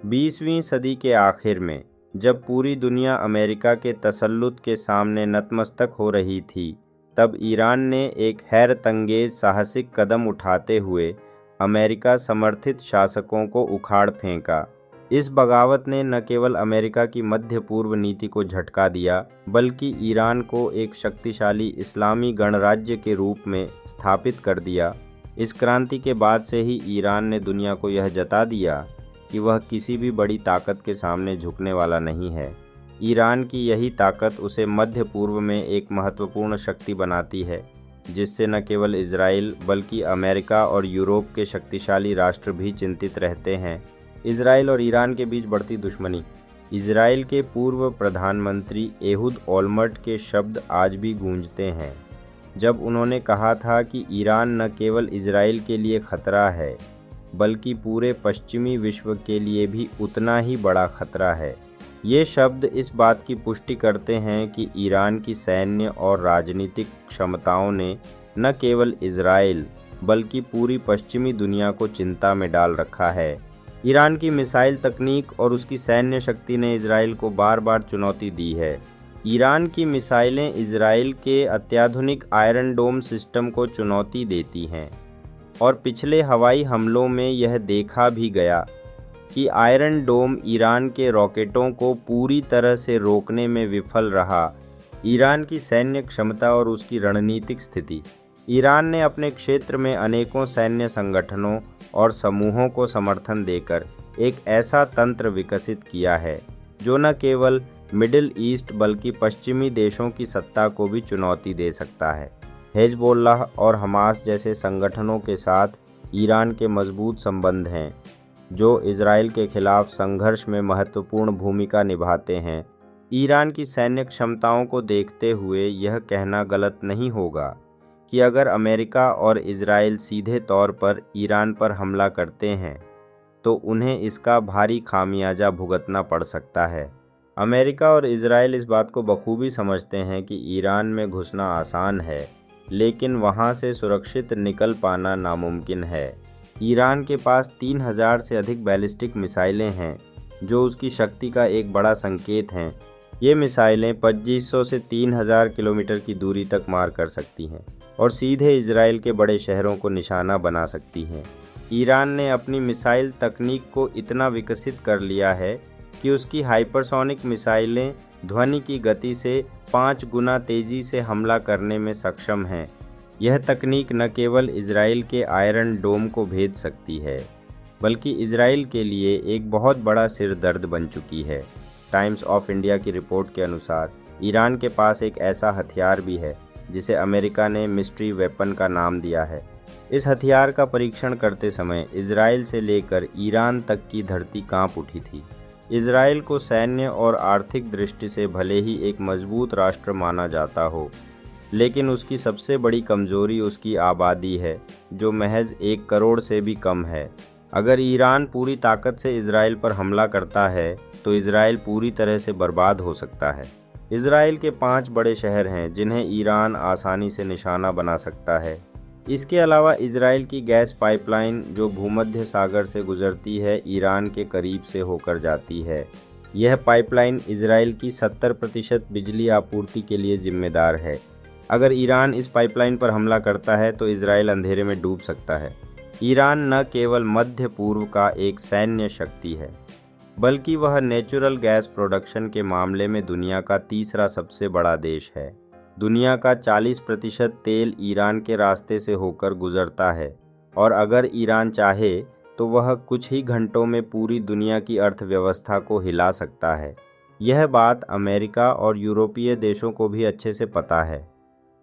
20वीं सदी के आखिर में जब पूरी दुनिया अमेरिका के तसल्लुत के सामने नतमस्तक हो रही थी, तब ईरान ने एक हैरतअंगेज साहसिक कदम उठाते हुए अमेरिका समर्थित शासकों को उखाड़ फेंका। इस बगावत ने न केवल अमेरिका की मध्य पूर्व नीति को झटका दिया, बल्कि ईरान को एक शक्तिशाली इस्लामी गणराज्य के रूप में स्थापित कर दिया। इस क्रांति के बाद से ही ईरान ने दुनिया को यह जता दिया कि वह किसी भी बड़ी ताकत के सामने झुकने वाला नहीं है। ईरान की यही ताकत उसे मध्य पूर्व में एक महत्वपूर्ण शक्ति बनाती है, जिससे न केवल इजराइल बल्कि अमेरिका और यूरोप के शक्तिशाली राष्ट्र भी चिंतित रहते हैं। इजराइल और ईरान के बीच बढ़ती दुश्मनी। इजराइल के पूर्व प्रधानमंत्री एहुद ओलमर्ट के शब्द आज भी गूंजते हैं, जब उन्होंने कहा था कि ईरान न केवल इजराइल के लिए खतरा है, बल्कि पूरे पश्चिमी विश्व के लिए भी उतना ही बड़ा खतरा है। ये शब्द इस बात की पुष्टि करते हैं कि ईरान की सैन्य और राजनीतिक क्षमताओं ने न केवल इजराइल बल्कि पूरी पश्चिमी दुनिया को चिंता में डाल रखा है। ईरान की मिसाइल तकनीक और उसकी सैन्य शक्ति ने इजराइल को बार बार चुनौती दी है। ईरान की मिसाइलें इजराइल के अत्याधुनिक आयरन डोम सिस्टम को चुनौती देती हैं, और पिछले हवाई हमलों में यह देखा भी गया कि आयरन डोम ईरान के रॉकेटों को पूरी तरह से रोकने में विफल रहा। ईरान की सैन्य क्षमता और उसकी रणनीतिक स्थिति। ईरान ने अपने क्षेत्र में अनेकों सैन्य संगठनों और समूहों को समर्थन देकर एक ऐसा तंत्र विकसित किया है जो न केवल मिडिल ईस्ट बल्कि पश्चिमी देशों की सत्ता को भी चुनौती दे सकता है। हिजबुल्लाह और हमास जैसे संगठनों के साथ ईरान के मजबूत संबंध हैं, जो इजराइल के खिलाफ संघर्ष में महत्वपूर्ण भूमिका निभाते हैं। ईरान की सैन्य क्षमताओं को देखते हुए यह कहना गलत नहीं होगा कि अगर अमेरिका और इजराइल सीधे तौर पर ईरान पर हमला करते हैं, तो उन्हें इसका भारी खामियाजा भुगतना पड़ सकता है। अमेरिका और इजराइल इस बात को बखूबी समझते हैं कि ईरान में घुसना आसान है, लेकिन वहां से सुरक्षित निकल पाना नामुमकिन है। ईरान के पास 3000 से अधिक बैलिस्टिक मिसाइलें हैं, जो उसकी शक्ति का एक बड़ा संकेत हैं। ये मिसाइलें 2500 से 3000 किलोमीटर की दूरी तक मार कर सकती हैं और सीधे इजराइल के बड़े शहरों को निशाना बना सकती हैं। ईरान ने अपनी मिसाइल तकनीक को इतना विकसित कर लिया है कि उसकी हाइपरसोनिक मिसाइलें ध्वनि की गति से 5 गुना तेज़ी से हमला करने में सक्षम हैं। यह तकनीक न केवल इजराइल के आयरन डोम को भेद सकती है, बल्कि इजराइल के लिए एक बहुत बड़ा सिरदर्द बन चुकी है। टाइम्स ऑफ इंडिया की रिपोर्ट के अनुसार ईरान के पास एक ऐसा हथियार भी है जिसे अमेरिका ने मिस्ट्री वेपन का नाम दिया है। इस हथियार का परीक्षण करते समय इजराइल से लेकर ईरान तक की धरती कांप उठी थी। इजराइल को सैन्य और आर्थिक दृष्टि से भले ही एक मजबूत राष्ट्र माना जाता हो, लेकिन उसकी सबसे बड़ी कमजोरी उसकी आबादी है, जो महज 1 करोड़ से भी कम है। अगर ईरान पूरी ताकत से इजराइल पर हमला करता है, तो इजराइल पूरी तरह से बर्बाद हो सकता है। इजराइल के 5 बड़े शहर हैं जिन्हें ईरान आसानी से निशाना बना सकता है। इसके अलावा इजराइल की गैस पाइपलाइन, जो भूमध्य सागर से गुजरती है, ईरान के करीब से होकर जाती है। यह पाइपलाइन इजराइल की 70% बिजली आपूर्ति के लिए जिम्मेदार है। अगर ईरान इस पाइपलाइन पर हमला करता है तो इजराइल अंधेरे में डूब सकता है। ईरान न केवल मध्य पूर्व का एक सैन्य शक्ति है, बल्कि वह नेचुरल गैस प्रोडक्शन के मामले में दुनिया का तीसरा सबसे बड़ा देश है। दुनिया का 40% तेल ईरान के रास्ते से होकर गुजरता है, और अगर ईरान चाहे तो वह कुछ ही घंटों में पूरी दुनिया की अर्थव्यवस्था को हिला सकता है। यह बात अमेरिका और यूरोपीय देशों को भी अच्छे से पता है,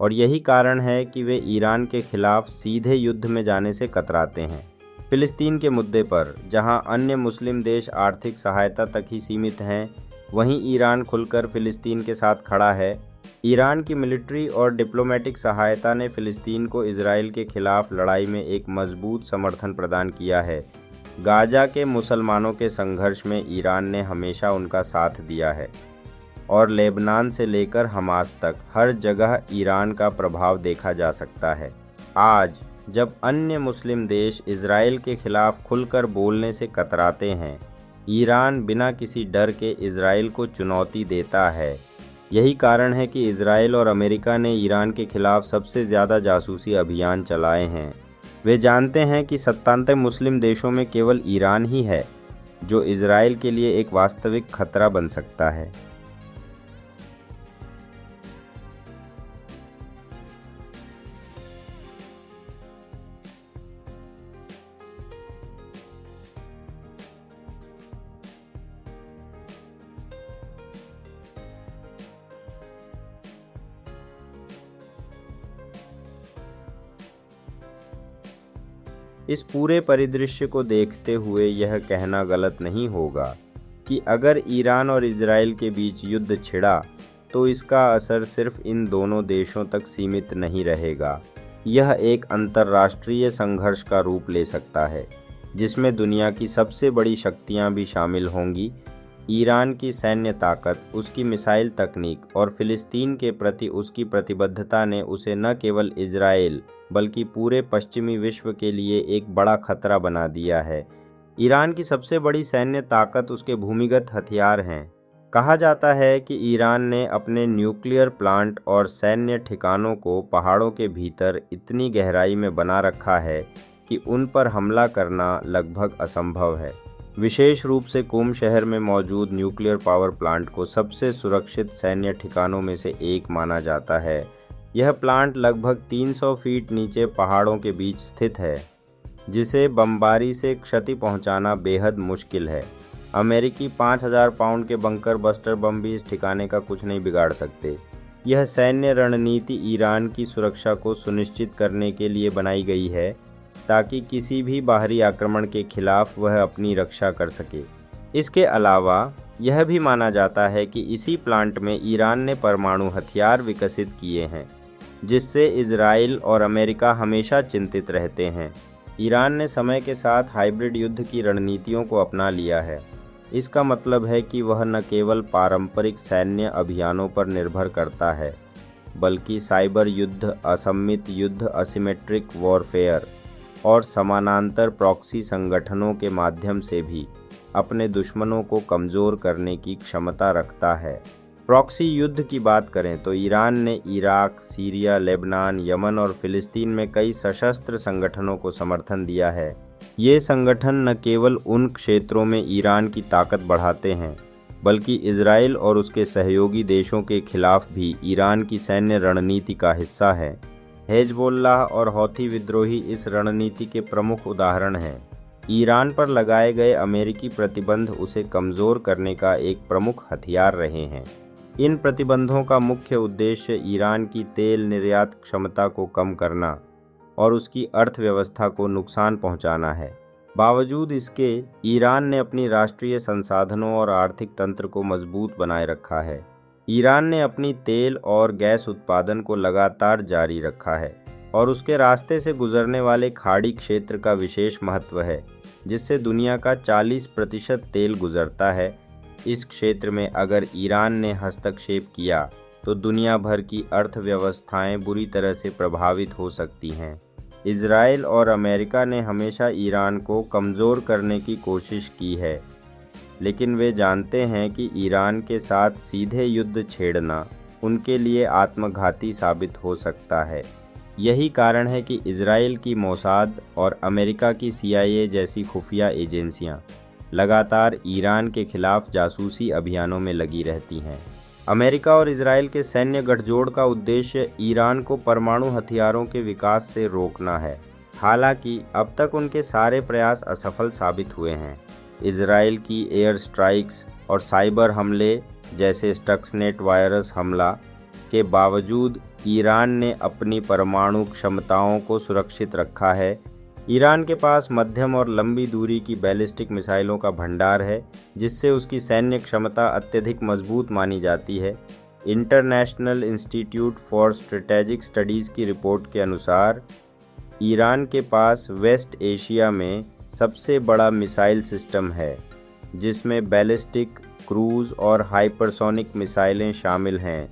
और यही कारण है कि वे ईरान के खिलाफ सीधे युद्ध में जाने से कतराते हैं। फिलिस्तीन के मुद्दे पर, जहां अन्य मुस्लिम देश आर्थिक सहायता तक ही सीमित हैं, वहीं ईरान खुलकर फिलिस्तीन के साथ खड़ा है। ईरान की मिलिट्री और डिप्लोमेटिक सहायता ने फिलिस्तीन को इजराइल के खिलाफ लड़ाई में एक मजबूत समर्थन प्रदान किया है। गाजा के मुसलमानों के संघर्ष में ईरान ने हमेशा उनका साथ दिया है, और लेबनान से लेकर हमास तक हर जगह ईरान का प्रभाव देखा जा सकता है। आज जब अन्य मुस्लिम देश इजराइल के खिलाफ खुलकर बोलने से कतराते हैं, ईरान बिना किसी डर के इजराइल को चुनौती देता है। यही कारण है कि इजराइल और अमेरिका ने ईरान के खिलाफ सबसे ज़्यादा जासूसी अभियान चलाए हैं। वे जानते हैं कि 97 मुस्लिम देशों में केवल ईरान ही है जो इजराइल के लिए एक वास्तविक खतरा बन सकता है। इस पूरे परिदृश्य को देखते हुए यह कहना गलत नहीं होगा कि अगर ईरान और इजराइल के बीच युद्ध छिड़ा तो इसका असर सिर्फ इन दोनों देशों तक सीमित नहीं रहेगा। यह एक अंतर्राष्ट्रीय संघर्ष का रूप ले सकता है जिसमें दुनिया की सबसे बड़ी शक्तियां भी शामिल होंगी। ईरान की सैन्य ताकत, उसकी मिसाइल तकनीक और फिलिस्तीन के प्रति उसकी प्रतिबद्धता ने उसे न केवल इजराइल बल्कि पूरे पश्चिमी विश्व के लिए एक बड़ा खतरा बना दिया है। ईरान की सबसे बड़ी सैन्य ताकत उसके भूमिगत हथियार हैं। कहा जाता है कि ईरान ने अपने न्यूक्लियर प्लांट और सैन्य ठिकानों को पहाड़ों के भीतर इतनी गहराई में बना रखा है कि उन पर हमला करना लगभग असंभव है। विशेष रूप से कुम शहर में मौजूद न्यूक्लियर पावर प्लांट को सबसे सुरक्षित सैन्य ठिकानों में से एक माना जाता है। यह प्लांट लगभग 300 फीट नीचे पहाड़ों के बीच स्थित है, जिसे बमबारी से क्षति पहुंचाना बेहद मुश्किल है। अमेरिकी 5000 पाउंड के बंकर बस्टर बम भी इस ठिकाने का कुछ नहीं बिगाड़ सकते। यह सैन्य रणनीति ईरान की सुरक्षा को सुनिश्चित करने के लिए बनाई गई है ताकि किसी भी बाहरी आक्रमण के खिलाफ वह अपनी रक्षा कर सके। इसके अलावा यह भी माना जाता है कि इसी प्लांट में ईरान ने परमाणु हथियार विकसित किए हैं, जिससे इजराइल और अमेरिका हमेशा चिंतित रहते हैं। ईरान ने समय के साथ हाइब्रिड युद्ध की रणनीतियों को अपना लिया है। इसका मतलब है कि वह न केवल पारंपरिक सैन्य अभियानों पर निर्भर करता है, बल्कि साइबर युद्ध, असम्मित युद्ध, असिमेट्रिक वॉरफेयर और समानांतर प्रॉक्सी संगठनों के माध्यम से भी अपने दुश्मनों को कमज़ोर करने की क्षमता रखता है। प्रॉक्सी युद्ध की बात करें तो ईरान ने इराक, सीरिया, लेबनान, यमन और फिलिस्तीन में कई सशस्त्र संगठनों को समर्थन दिया है। ये संगठन न केवल उन क्षेत्रों में ईरान की ताकत बढ़ाते हैं, बल्कि इजराइल और उसके सहयोगी देशों के खिलाफ भी ईरान की सैन्य रणनीति का हिस्सा है। हिजबुल्लाह और हौथी विद्रोही इस रणनीति के प्रमुख उदाहरण हैं। ईरान पर लगाए गए अमेरिकी प्रतिबंध उसे कमज़ोर करने का एक प्रमुख हथियार रहे हैं। इन प्रतिबंधों का मुख्य उद्देश्य ईरान की तेल निर्यात क्षमता को कम करना और उसकी अर्थव्यवस्था को नुकसान पहुंचाना है। बावजूद इसके, ईरान ने अपनी राष्ट्रीय संसाधनों और आर्थिक तंत्र को मजबूत बनाए रखा है। ईरान ने अपनी तेल और गैस उत्पादन को लगातार जारी रखा है और उसके रास्ते से गुजरने वाले खाड़ी क्षेत्र का विशेष महत्व है, जिससे दुनिया का 40% तेल गुजरता है। इस क्षेत्र में अगर ईरान ने हस्तक्षेप किया तो दुनिया भर की अर्थव्यवस्थाएं बुरी तरह से प्रभावित हो सकती हैं। इजराइल और अमेरिका ने हमेशा ईरान को कमज़ोर करने की कोशिश की है, लेकिन वे जानते हैं कि ईरान के साथ सीधे युद्ध छेड़ना उनके लिए आत्मघाती साबित हो सकता है। यही कारण है कि इजराइल की मोसाद और अमेरिका की CIA जैसी खुफिया एजेंसियां लगातार ईरान के खिलाफ जासूसी अभियानों में लगी रहती हैं। अमेरिका और इजराइल के सैन्य गठजोड़ का उद्देश्य ईरान को परमाणु हथियारों के विकास से रोकना है। हालांकि अब तक उनके सारे प्रयास असफल साबित हुए हैं। इजराइल की एयर स्ट्राइक्स और साइबर हमले जैसे स्टक्सनेट वायरस हमला के बावजूद ईरान ने अपनी परमाणु क्षमताओं को सुरक्षित रखा है। ईरान के पास मध्यम और लंबी दूरी की बैलिस्टिक मिसाइलों का भंडार है, जिससे उसकी सैन्य क्षमता अत्यधिक मजबूत मानी जाती है। International institute for strategic studies की रिपोर्ट के अनुसार ईरान के पास वेस्ट एशिया में सबसे बड़ा मिसाइल सिस्टम है, जिसमें बैलिस्टिक, क्रूज़ और हाइपरसोनिक मिसाइलें शामिल हैं।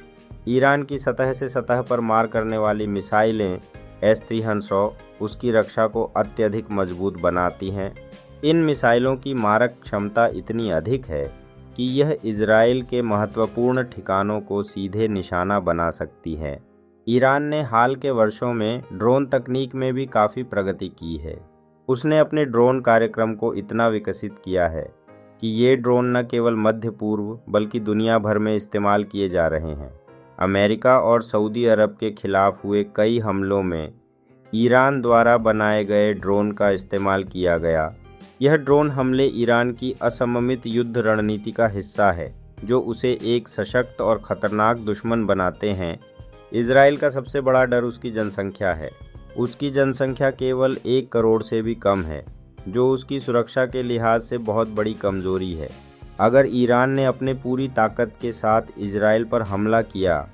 ईरान की सतह से सतह पर मार करने वाली मिसाइलें S-300 उसकी रक्षा को अत्यधिक मजबूत बनाती हैं। इन मिसाइलों की मारक क्षमता इतनी अधिक है कि यह इजराइल के महत्वपूर्ण ठिकानों को सीधे निशाना बना सकती हैं। ईरान ने हाल के वर्षों में ड्रोन तकनीक में भी काफ़ी प्रगति की है। उसने अपने ड्रोन कार्यक्रम को इतना विकसित किया है कि ये ड्रोन न केवल मध्य पूर्व बल्कि दुनिया भर में इस्तेमाल किए जा रहे हैं। अमेरिका और सऊदी अरब के खिलाफ हुए कई हमलों में ईरान द्वारा बनाए गए ड्रोन का इस्तेमाल किया गया। यह ड्रोन हमले ईरान की असममित युद्ध रणनीति का हिस्सा है, जो उसे एक सशक्त और खतरनाक दुश्मन बनाते हैं। इजराइल का सबसे बड़ा डर उसकी जनसंख्या है। उसकी जनसंख्या केवल 1 करोड़ से भी कम है, जो उसकी सुरक्षा के लिहाज से बहुत बड़ी कमजोरी है। अगर ईरान ने अपने पूरी ताकत के साथ इजराइल पर हमला किया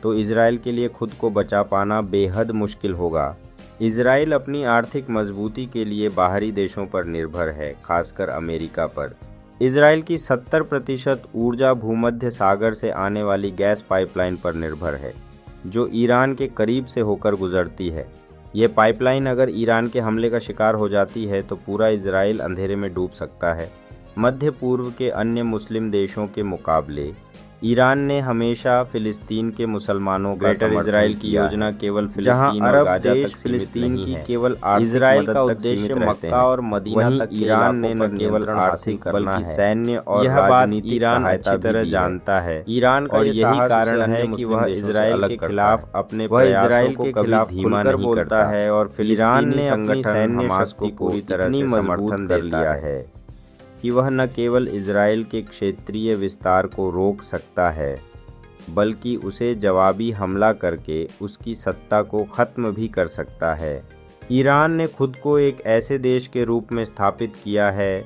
तो इजराइल के लिए खुद को बचा पाना बेहद मुश्किल होगा। इजराइल अपनी आर्थिक मजबूती के लिए बाहरी देशों पर निर्भर है, खासकर अमेरिका पर। इजराइल की 70% ऊर्जा भूमध्य सागर से आने वाली गैस पाइपलाइन पर निर्भर है, जो ईरान के करीब से होकर गुजरती है। ये पाइपलाइन अगर ईरान के हमले का शिकार हो जाती है तो पूरा इजराइल अंधेरे में डूब सकता है। मध्य पूर्व के अन्य मुस्लिम देशों के मुकाबले ईरान ने हमेशा फिलिस्तीन के मुसलमानों ग्रेटर इजराइल की योजना केवल फिलिस्तीन और गाजा तक फिलिस्तीन की केवल इजराइल का उद्देश्य मक्का और मदीना तक ईरान ने न केवल आर्थिक बल्कि सैन्य और राजनीतिक ईरान अच्छी तरह जानता है। ईरान का यही कारण है कि वह इजराइल के खिलाफ अपने इजराइल के खिलाफ धीमा नहीं बोलता है और फिलिस्तीनी संगठन हमास को पूरी तरह से समर्थन कर लिया है कि वह न केवल इजराइल के क्षेत्रीय विस्तार को रोक सकता है, बल्कि उसे जवाबी हमला करके उसकी सत्ता को ख़त्म भी कर सकता है। ईरान ने खुद को एक ऐसे देश के रूप में स्थापित किया है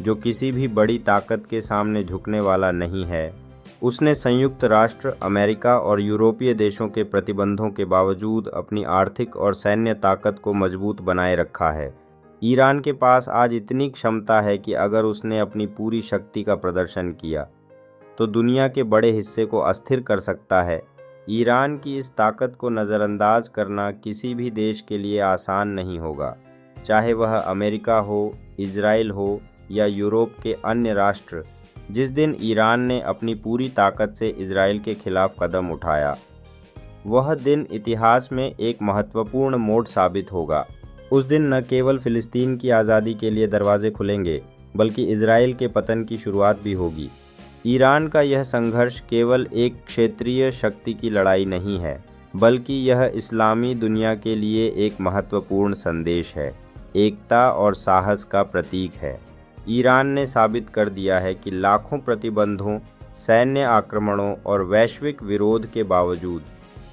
जो किसी भी बड़ी ताकत के सामने झुकने वाला नहीं है। उसने संयुक्त राष्ट्र, अमेरिका और यूरोपीय देशों के प्रतिबंधों के बावजूद अपनी आर्थिक और सैन्य ताकत को मजबूत बनाए रखा है। ईरान के पास आज इतनी क्षमता है कि अगर उसने अपनी पूरी शक्ति का प्रदर्शन किया तो दुनिया के बड़े हिस्से को अस्थिर कर सकता है। ईरान की इस ताकत को नज़रअंदाज करना किसी भी देश के लिए आसान नहीं होगा, चाहे वह अमेरिका हो, इजराइल हो या यूरोप के अन्य राष्ट्र। जिस दिन ईरान ने अपनी पूरी ताकत से इजराइल के खिलाफ कदम उठाया, वह दिन इतिहास में एक महत्वपूर्ण मोड़ साबित होगा। उस दिन न केवल फिलिस्तीन की आज़ादी के लिए दरवाजे खुलेंगे, बल्कि इजराइल के पतन की शुरुआत भी होगी। ईरान का यह संघर्ष केवल एक क्षेत्रीय शक्ति की लड़ाई नहीं है, बल्कि यह इस्लामी दुनिया के लिए एक महत्वपूर्ण संदेश है, एकता और साहस का प्रतीक है। ईरान ने साबित कर दिया है कि लाखों प्रतिबंधों, सैन्य आक्रमणों और वैश्विक विरोध के बावजूद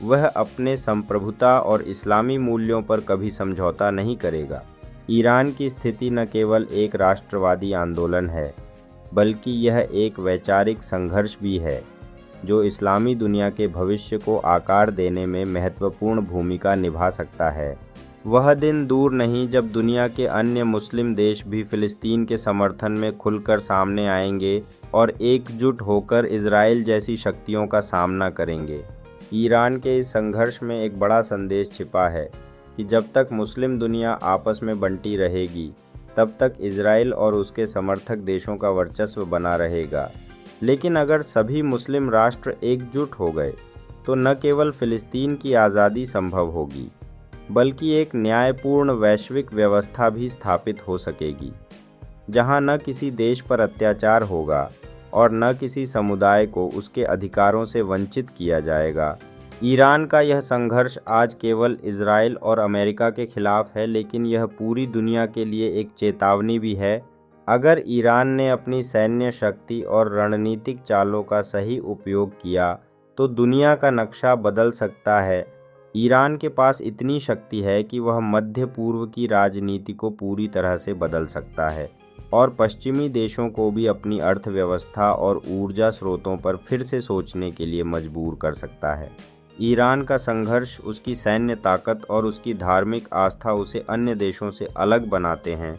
वह अपने संप्रभुता और इस्लामी मूल्यों पर कभी समझौता नहीं करेगा। ईरान की स्थिति न केवल एक राष्ट्रवादी आंदोलन है, बल्कि यह एक वैचारिक संघर्ष भी है, जो इस्लामी दुनिया के भविष्य को आकार देने में महत्वपूर्ण भूमिका निभा सकता है। वह दिन दूर नहीं जब दुनिया के अन्य मुस्लिम देश भी फिलिस्तीन के समर्थन में खुलकर सामने आएंगे और एकजुट होकर इजराइल जैसी शक्तियों का सामना करेंगे। ईरान के इस संघर्ष में एक बड़ा संदेश छिपा है कि जब तक मुस्लिम दुनिया आपस में बंटी रहेगी, तब तक इजराइल और उसके समर्थक देशों का वर्चस्व बना रहेगा। लेकिन अगर सभी मुस्लिम राष्ट्र एकजुट हो गए, तो न केवल फिलिस्तीन की आज़ादी संभव होगी, बल्कि एक न्यायपूर्ण वैश्विक व्यवस्था भी स्थापित हो सकेगी, जहां न किसी देश पर अत्याचार होगा और न किसी समुदाय को उसके अधिकारों से वंचित किया जाएगा। ईरान का यह संघर्ष आज केवल इजराइल और अमेरिका के खिलाफ है, लेकिन यह पूरी दुनिया के लिए एक चेतावनी भी है। अगर ईरान ने अपनी सैन्य शक्ति और रणनीतिक चालों का सही उपयोग किया तो दुनिया का नक्शा बदल सकता है। ईरान के पास इतनी शक्ति है कि वह मध्य पूर्व की राजनीति को पूरी तरह से बदल सकता है और पश्चिमी देशों को भी अपनी अर्थव्यवस्था और ऊर्जा स्रोतों पर फिर से सोचने के लिए मजबूर कर सकता है। ईरान का संघर्ष, उसकी सैन्य ताकत और उसकी धार्मिक आस्था उसे अन्य देशों से अलग बनाते हैं।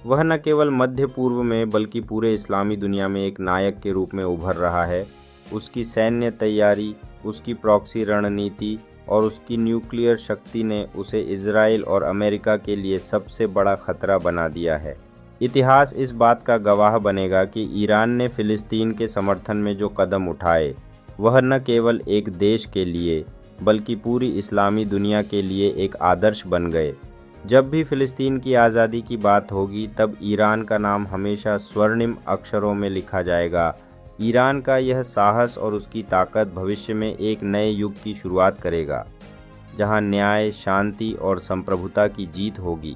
वह न केवल मध्य पूर्व में बल्कि पूरे इस्लामी दुनिया में एक नायक के रूप में उभर रहा है। उसकी सैन्य तैयारी, उसकी प्रॉक्सी रणनीति और उसकी न्यूक्लियर शक्ति ने उसे इजराइल और अमेरिका के लिए सबसे बड़ा खतरा बना दिया है। इतिहास इस बात का गवाह बनेगा कि ईरान ने फ़िलिस्तीन के समर्थन में जो कदम उठाए वह न केवल एक देश के लिए बल्कि पूरी इस्लामी दुनिया के लिए एक आदर्श बन गए। जब भी फ़िलिस्तीन की आज़ादी की बात होगी तब ईरान का नाम हमेशा स्वर्णिम अक्षरों में लिखा जाएगा। ईरान का यह साहस और उसकी ताकत भविष्य में एक नए युग की शुरुआत करेगा, जहां न्याय, शांति और संप्रभुता की जीत होगी।